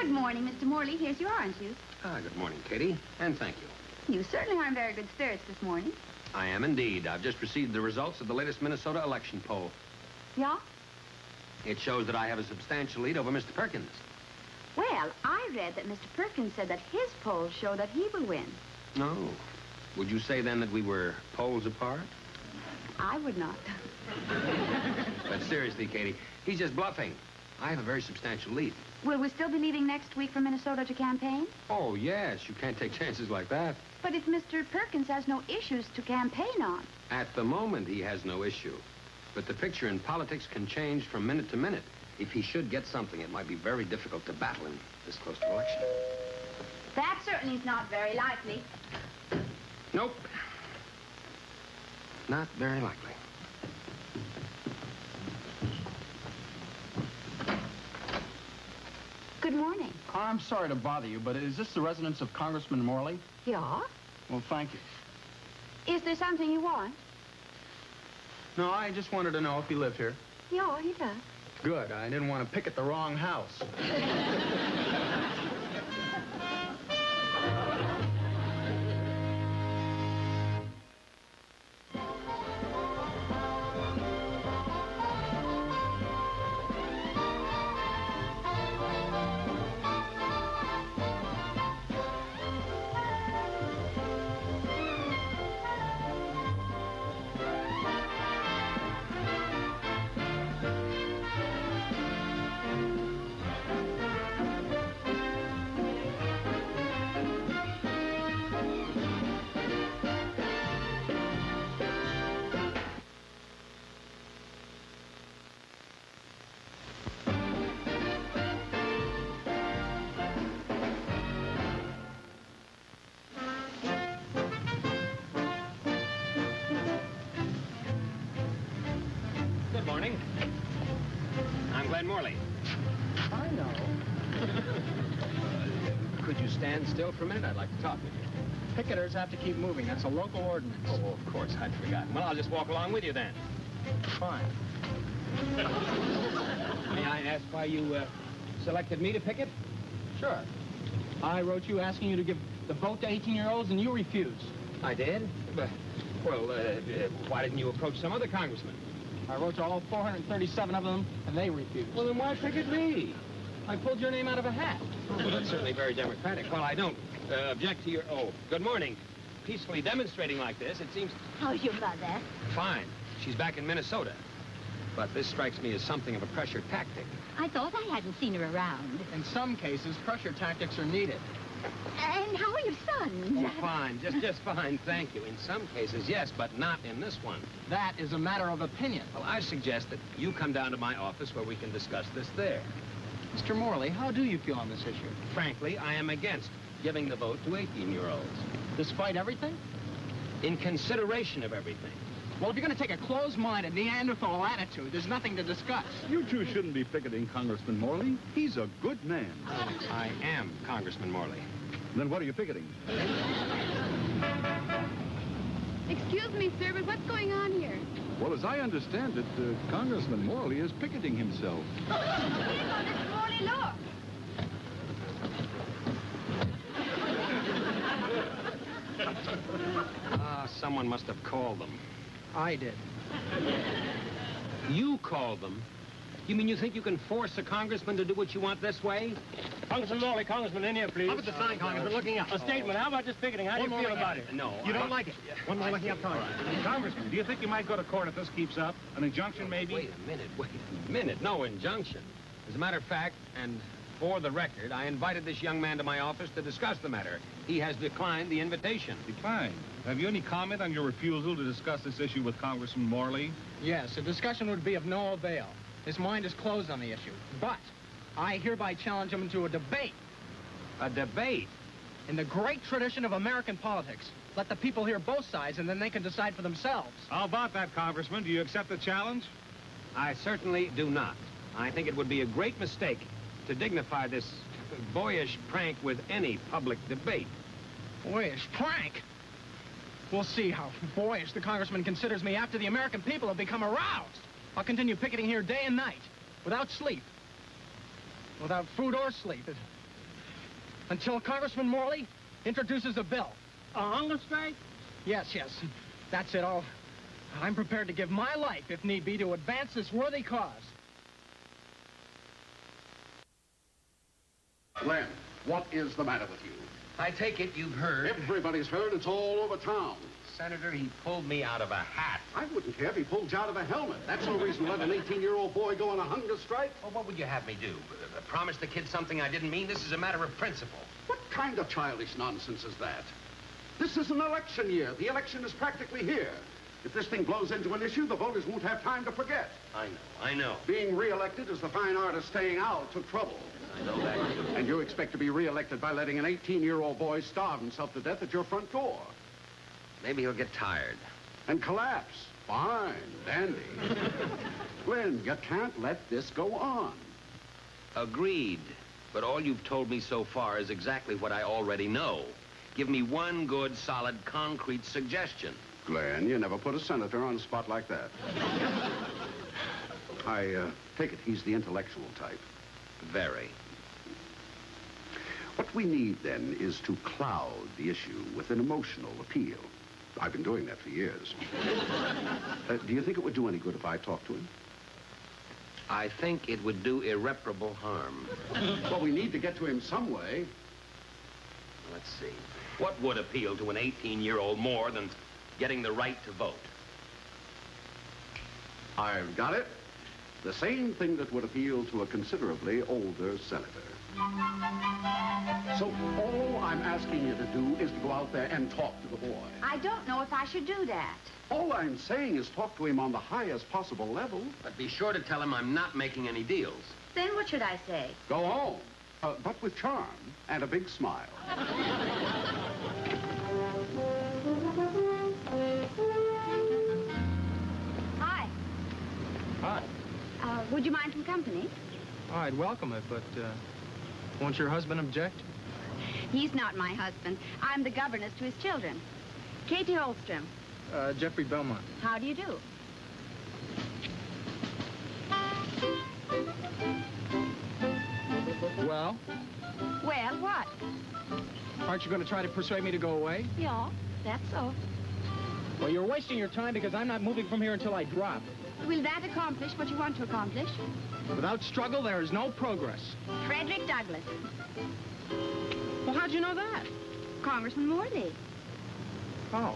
Good morning, Mr. Morley. Here's your orange juice. Good morning, Katy, and thank you. You certainly are in very good spirits this morning. I am indeed. I've just received the results of the latest Minnesota election poll. Yeah? It shows that I have a substantial lead over Mr. Perkins. Well, I read that Mr. Perkins said that his polls show that he will win. No. Would you say, then, that we were poles apart? I would not. But seriously, Katy, he's just bluffing. I have a very substantial lead. Will we still be leaving next week for Minnesota to campaign? Oh, yes. You can't take chances like that. But if Mr. Perkins has no issues to campaign on... At the moment, he has no issue. But the picture in politics can change from minute to minute. If he should get something, it might be very difficult to battle him this close to election. That certainly is not very likely. Nope. Not very likely. Good morning. I'm sorry to bother you, but is this the residence of Congressman Morley? Yeah? Well, thank you. Is there something you want? No, I just wanted to know if he lived here. Yeah, he does. Good. I didn't want to picket the wrong house. Good morning. I'm Glenn Morley. I know. Could you stand still for a minute? I'd like to talk with you. Picketers have to keep moving. That's a local ordinance. Oh, of course. I'd forgotten. Well, I'll just walk along with you then. Fine. May I ask why you selected me to picket? Sure. I wrote you asking you to give the vote to 18-year-olds, and you refused. I did? But, well, why didn't you approach some other congressman? I wrote to all 437 of them, and they refused. Well, then why picket me? I pulled your name out of a hat. Oh, well, that's certainly very democratic. Well, I don't object to your... Oh, good morning. Peacefully demonstrating like this, it seems... How's your mother? Fine. She's back in Minnesota. But this strikes me as something of a pressure tactic. I thought I hadn't seen her around. In some cases, pressure tactics are needed. And how are your sons? Oh, fine. Just fine, thank you. In some cases, yes, but not in this one. That is a matter of opinion. Well, I suggest that you come down to my office where we can discuss this there. Mr. Morley, how do you feel on this issue? Frankly, I am against giving the vote to 18-year-olds. Despite everything? In consideration of everything. Well, if you're going to take a closed-minded Neanderthal attitude, there's nothing to discuss. You two shouldn't be picketing Congressman Morley. He's a good man. I am Congressman Morley. Then what are you picketing? Excuse me, sir, but what's going on here? Well, as I understand it, Congressman Morley is picketing himself. Mr. Morley, look. Someone must have called them. I did. You called them? You mean you think you can force a congressman to do what you want this way? Congressman Morley, Congressman, in here, please. How about the sign, Congressman? Looking up. A statement. How about just picketing? How do you feel about it? No. You don't like it? One more looking up, Congressman. Congressman, do you think you might go to court if this keeps up? An injunction, maybe? Wait a minute. No injunction. As a matter of fact, and for the record, I invited this young man to my office to discuss the matter. He has declined the invitation. Decline. Have you any comment on your refusal to discuss this issue with Congressman Morley? Yes, a discussion would be of no avail. His mind is closed on the issue. But I hereby challenge him to a debate. A debate? In the great tradition of American politics, let the people hear both sides, and then they can decide for themselves. How about that, Congressman? Do you accept the challenge? I certainly do not. I think it would be a great mistake to dignify this boyish prank with any public debate. Boyish prank? We'll see how boyish the congressman considers me after the American people have become aroused. I'll continue picketing here day and night, without sleep, without food or sleep. until Congressman Morley introduces a bill. A hunger strike? Yes, yes. That's it. I'm prepared to give my life, if need be, to advance this worthy cause. Glenn, what is the matter with you? I take it you've heard. Everybody's heard. It's all over town. Senator, he pulled me out of a hat. I wouldn't care if he pulled you out of a helmet. That's no reason to let an 18-year-old boy go on a hunger strike. Well, what would you have me do? Promise the kid something I didn't mean? This is a matter of principle. What kind of childish nonsense is that? This is an election year. The election is practically here. If this thing blows into an issue, the voters won't have time to forget. I know. Being re-elected is the fine art of staying out of trouble. I know that. And you expect to be re-elected by letting an 18-year-old boy starve himself to death at your front door. Maybe he'll get tired. And collapse. Fine. Dandy. Glenn, you can't let this go on. Agreed. But all you've told me so far is exactly what I already know. Give me one good, solid, concrete suggestion. Glenn, you never put a senator on a spot like that. I take it he's the intellectual type. Very. What we need, then, is to cloud the issue with an emotional appeal. I've been doing that for years. Do you think it would do any good if I talked to him? I think it would do irreparable harm. Well, we need to get to him some way. Let's see. What would appeal to an 18-year-old more than getting the right to vote? I've got it. The same thing that would appeal to a considerably older senator. So all I'm asking you to do is to go out there and talk to the boy. I don't know if I should do that. All I'm saying is talk to him on the highest possible level. But be sure to tell him I'm not making any deals. Then what should I say? Go home, but with charm and a big smile. Hi. Hi. Would you mind some company? Oh, I'd welcome it, but won't your husband object? He's not my husband. I'm the governess to his children. Katy Holstrom. Jeffrey Belmont. How do you do? Well? Well, what? Aren't you going to try to persuade me to go away? Yeah, that's so. Well, you're wasting your time because I'm not moving from here until I drop. Will that accomplish what you want to accomplish? Without struggle, there is no progress. Frederick Douglass. Well, how'd you know that? Congressman Morley. Oh.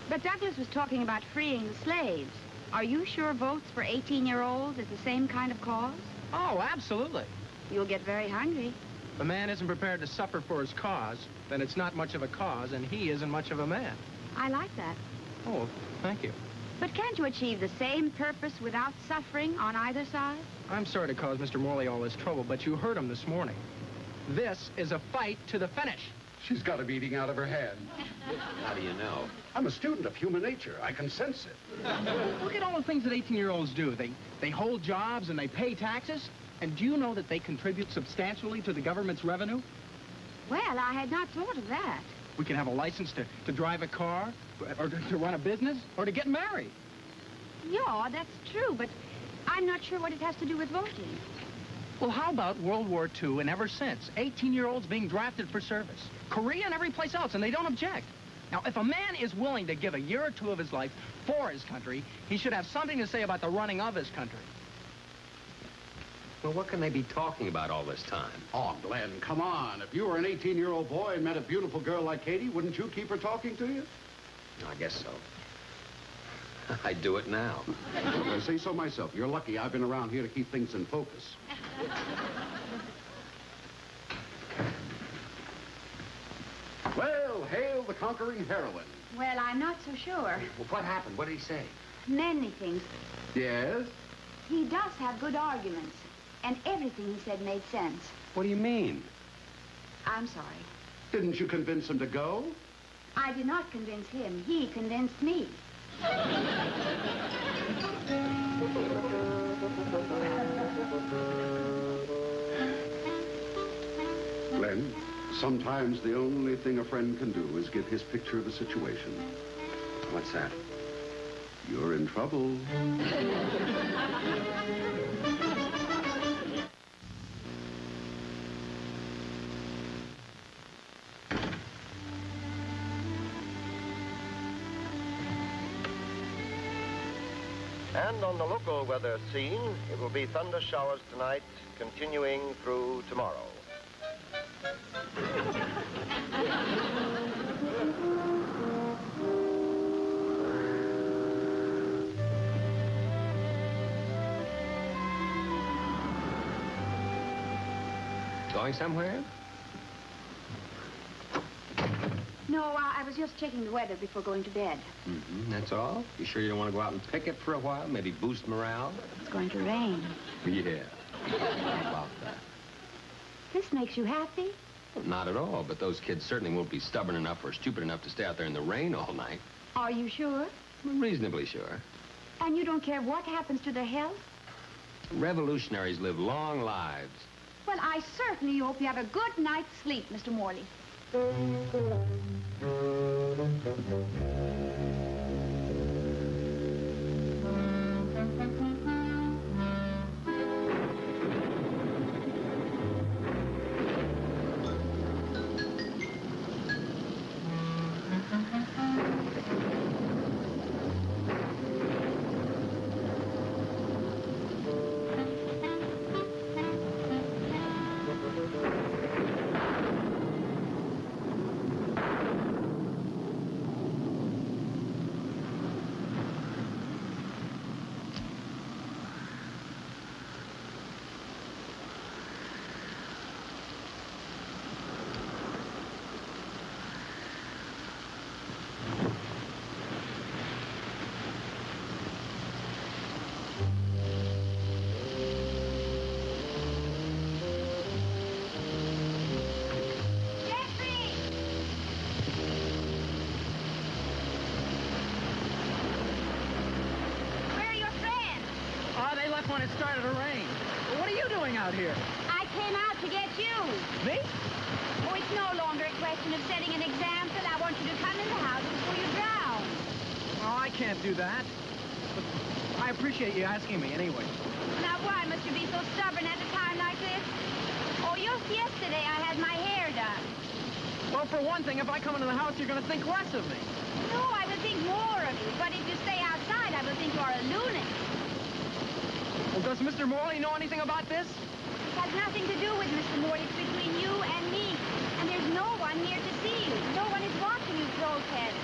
But Douglass was talking about freeing the slaves. Are you sure votes for 18-year-olds is the same kind of cause? Oh, absolutely. You'll get very hungry. If a man isn't prepared to suffer for his cause, then it's not much of a cause, and he isn't much of a man. I like that. Oh, thank you. But can't you achieve the same purpose without suffering on either side? I'm sorry to cause Mr. Morley all this trouble, but you heard him this morning. This is a fight to the finish. She's got him eating out of her hand. How do you know? I'm a student of human nature. I can sense it. Look at all the things that 18-year-olds do. They hold jobs and they pay taxes. And do you know that they contribute substantially to the government's revenue? Well, I had not thought of that. We can have a license to drive a car, or to run a business, or to get married. Yeah, that's true, but I'm not sure what it has to do with voting. Well, how about World War II and ever since? 18-year-olds being drafted for service. Korea and every place else, and they don't object. Now, if a man is willing to give a year or two of his life for his country, he should have something to say about the running of his country. Well, what can they be talking about all this time? Oh, Glenn, come on. If you were an 18-year-old boy and met a beautiful girl like Katy, wouldn't you keep her talking to you? I guess so. I'd do it now. I say so myself. You're lucky I've been around here to keep things in focus. Well, hail the conquering heroine. Well, I'm not so sure. Well, what happened? What did he say? Many things. Yes? He does have good arguments, and everything he said made sense. What do you mean? I'm sorry. Didn't you convince him to go? I did not convince him. He convinced me. Glenn, sometimes the only thing a friend can do is give his picture of the situation. What's that? You're in trouble. And on the local weather scene, it will be thunder showers tonight, continuing through tomorrow. Going somewhere? No, I was just checking the weather before going to bed. That's all? You sure you don't want to go out and picket for a while? Maybe boost morale? It's going to rain. Yeah. How about that? This makes you happy? Well, not at all, but those kids certainly won't be stubborn enough or stupid enough to stay out there in the rain all night. Are you sure? I'm reasonably sure. And you don't care what happens to their health? Revolutionaries live long lives. Well, I certainly hope you have a good night's sleep, Mr. Morley. When it started to rain. What are you doing out here? I came out to get you. Me? Oh, it's no longer a question of setting an example. I want you to come in the house before you drown. Oh, I can't do that. But I appreciate you asking me anyway. Now, why must you be so stubborn at a time like this? Oh, just yesterday I had my hair done. Well, for one thing, if I come into the house, you're going to think less of me. No, I will think more of you. But if you stay outside, I will think you are a lunatic. Well, does Mr. Morley know anything about this? It has nothing to do with Mr. Morley. It's between you and me. And there's no one here to see you. No one is watching you protest.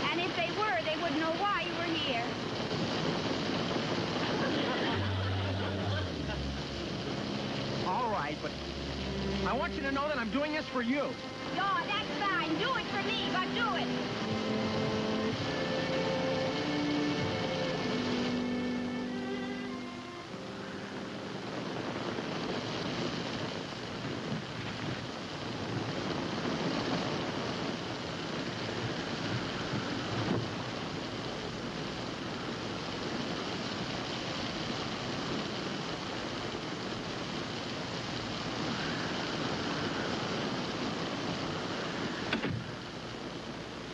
And if they were, they wouldn't know why you were here. All right, but I want you to know that I'm doing this for you. Yeah, that's fine. Do it for me, but do it.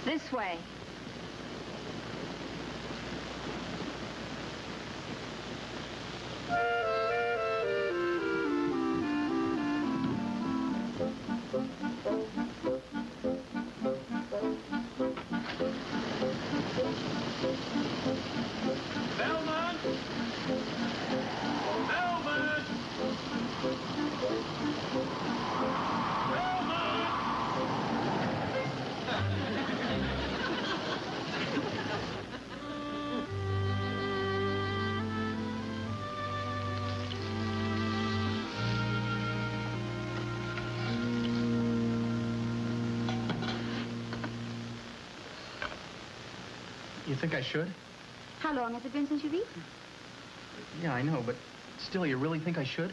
This way. Bellman! Bellman! You think I should? How long has it been since you've eaten? Yeah, I know, but still, you really think I should?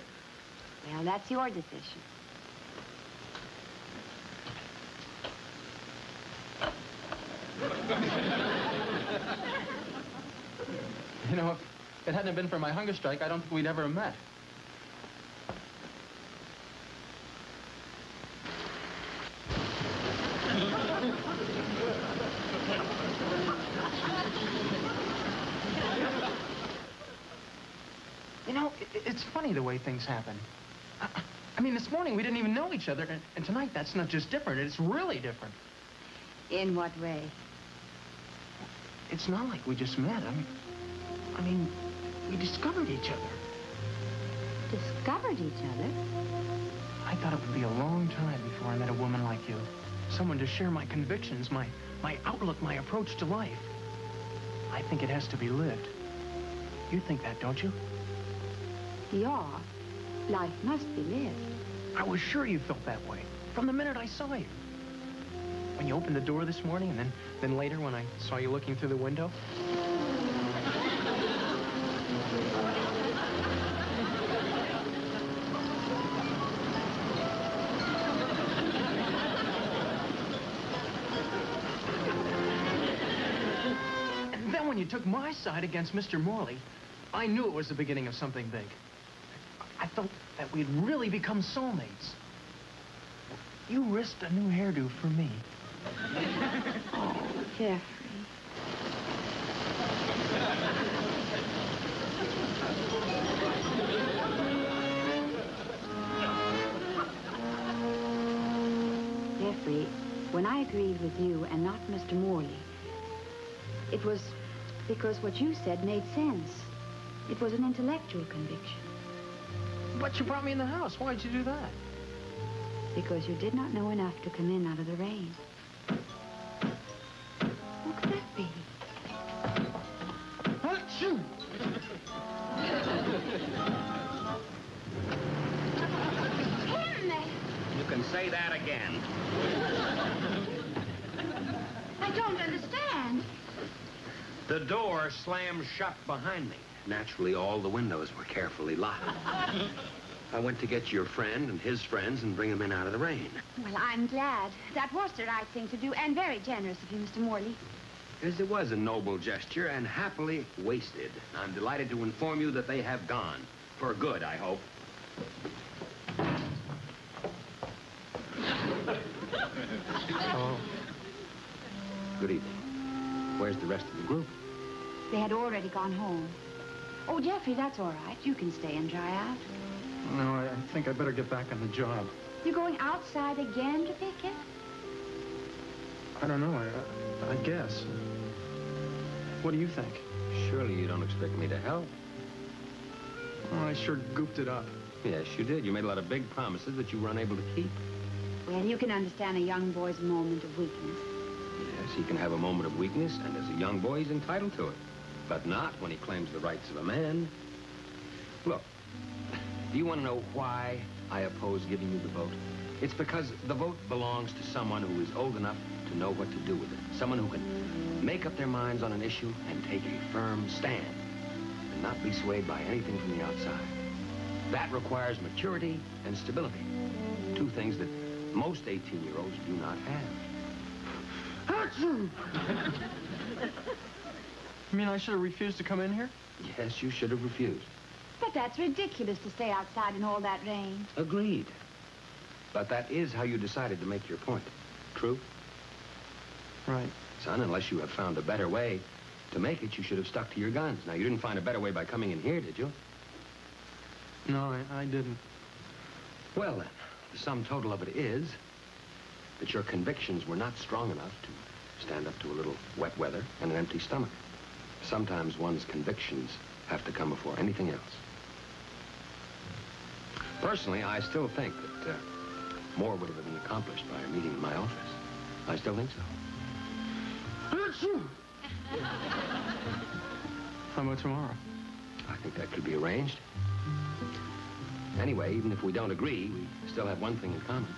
Well, that's your decision. You know, if it hadn't been for my hunger strike, I don't think we'd ever have met. You know, it's funny the way things happen. I mean, this morning we didn't even know each other, and tonight that's not just different, it's really different. In what way? It's not like we just met. I mean, I mean, we discovered each other. Discovered each other? I thought it would be a long time before I met a woman like you. Someone to share my convictions, my outlook, my approach to life. I think it has to be lived. You think that, don't you? Yeah. Life must be lived. I was sure you felt that way from the minute I saw you. When you opened the door this morning, and then later when I saw you looking through the window. And then when you took my side against Mr. Morley, I knew it was the beginning of something big. I felt that we'd really become soulmates. You risked a new hairdo for me. Oh, Jeffrey. Jeffrey, when I agreed with you and not Mr. Morley, it was because what you said made sense. It was an intellectual conviction. But you brought me in the house. Why'd you do that? Because you did not know enough to come in out of the rain. What could that be? Achoo! Him! You can say that again. I don't understand. The door slammed shut behind me. Naturally, all the windows were carefully locked. I went to get your friend and his friends and bring them in out of the rain. Well, I'm glad. That was the right thing to do, and very generous of you, Mr. Morley. Yes, it was a noble gesture and happily wasted. I'm delighted to inform you that they have gone. For good, I hope. Oh. Good evening. Where's the rest of the group? They had already gone home. Oh, Jeffrey, that's all right. You can stay and dry out. No, I think I better get back on the job. You're going outside again to Picket? I don't know. I guess. What do you think? Surely you don't expect me to help. Oh, I sure gooped it up. Yes, you did. You made a lot of big promises that you were unable to keep. Well, you can understand a young boy's moment of weakness. Yes, he can have a moment of weakness, and as a young boy, he's entitled to it. But not when he claims the rights of a man. Look, do you want to know why I oppose giving you the vote? It's because the vote belongs to someone who is old enough to know what to do with it. Someone who can make up their minds on an issue and take a firm stand and not be swayed by anything from the outside. That requires maturity and stability. Two things that most 18-year-olds do not have. Achoo! You mean I should have refused to come in here? Yes, you should have refused. But that's ridiculous to stay outside in all that rain. Agreed. But that is how you decided to make your point. True? Right. Son, unless you have found a better way to make it, you should have stuck to your guns. Now, you didn't find a better way by coming in here, did you? No, I didn't. Well, then, the sum total of it is that your convictions were not strong enough to stand up to a little wet weather and an empty stomach. Sometimes one's convictions have to come before anything else. Personally, I still think that more would have been accomplished by a meeting in my office. I still think so. How about tomorrow? I think that could be arranged. Anyway, even if we don't agree, we still have one thing in common.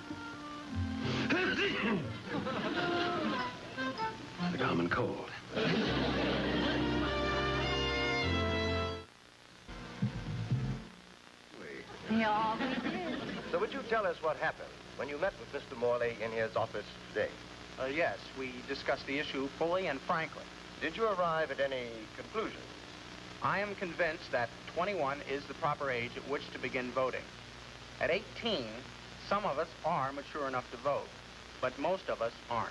The common cold. Yeah, we did. So would you tell us what happened when you met with Mr. Morley in his office today? Yes, we discussed the issue fully and frankly. Did you arrive at any conclusion? I am convinced that 21 is the proper age at which to begin voting. At 18, some of us are mature enough to vote, but most of us aren't.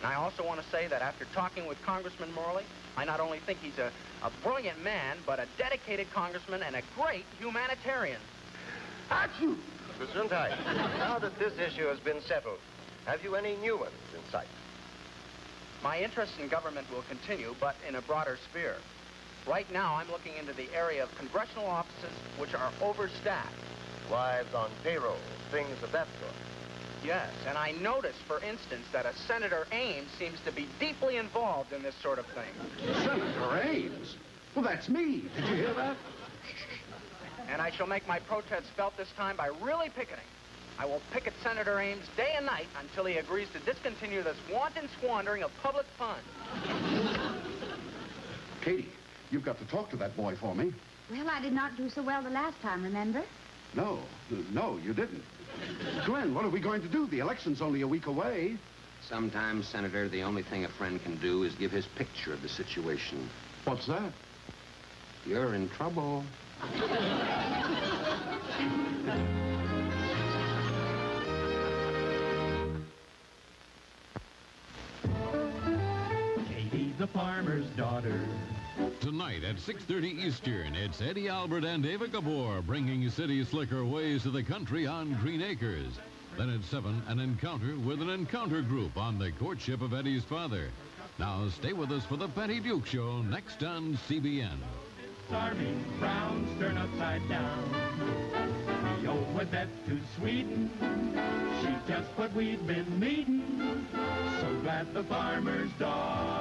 And I also want to say that after talking with Congressman Morley, I not only think he's a brilliant man, but a dedicated congressman and a great humanitarian. Achoo! Mr. Untight, now that this issue has been settled, have you any new ones in sight? My interest in government will continue, but in a broader sphere. Right now, I'm looking into the area of congressional offices which are overstaffed. Wives on payroll, things of that sort. Yes, and I noticed, for instance, that a Senator Ames seems to be deeply involved in this sort of thing. Senator Ames? Well, that's me. Did you hear that? And I shall make my protest felt this time by really picketing. I will picket Senator Ames day and night until he agrees to discontinue this wanton squandering of public funds. Katy, you've got to talk to that boy for me. Well, I did not do so well the last time, remember? No, you didn't. Glenn, what are we going to do? The election's only a week away. Sometimes, Senator, the only thing a friend can do is give his picture of the situation. What's that? You're in trouble. Katy, the farmer's daughter. Tonight at 6:30 Eastern, it's Eddie Albert and Ava Gabor bringing city slicker ways to the country on Green Acres. Then at 7, an encounter with an encounter group on the courtship of Eddie's father. Now stay with us for the Patty Duke Show next on CBN. Starving browns turn upside down. We owe a debt to Sweden. She's just what we've been needing. So glad the farmer's daughter